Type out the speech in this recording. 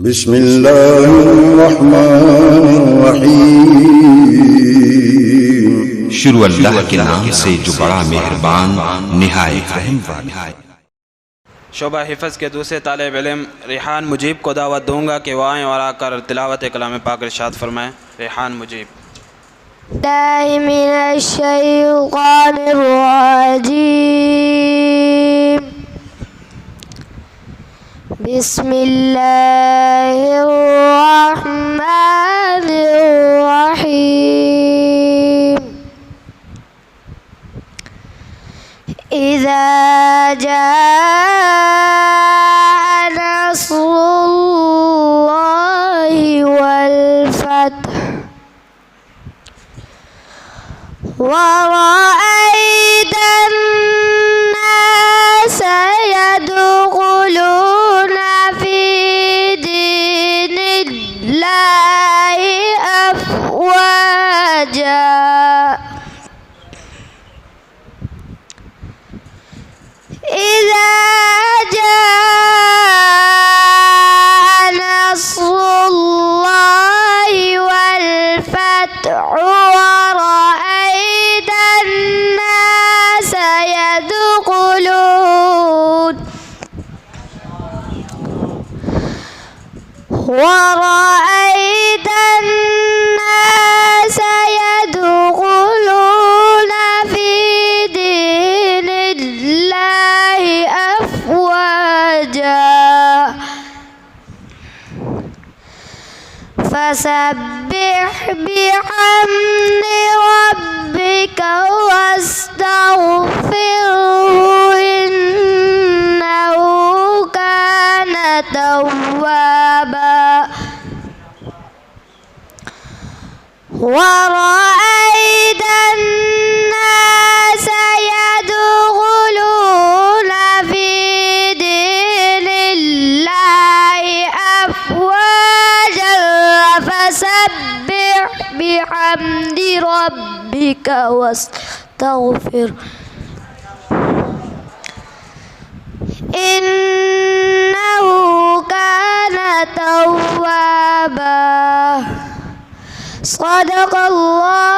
بسم الله الرحمن الرحیم شروع اللہ کے نام سے جو بڑا مہربان نہایت رحم والا ہے۔ شعبہ حفظ کے دوسرے طالب علم ریحان مجیب کو دعوت دوں گا کہ وہ آئیں اور آ کر تلاوت کلام پاک ارشاد فرمائیں۔ ریحان مجیب۔ باللہ من الشیطان الرجیم، بسم اللہ الرحمن الرحیم، اذا جاء نصر اللہ والفتح ورأيت الناس يدخلون في دين الله أفواجا إذا جاء نصر الله والفتح ورأيت الناس يدخلون في دين الله أفواجا فسبح بحمد ربك واستغفره إنه كان توابا ورأيت الناس يدخلون في دين الله أفواجا فسبح بحمد ربك واستغفر إنه كان توابا صدق الله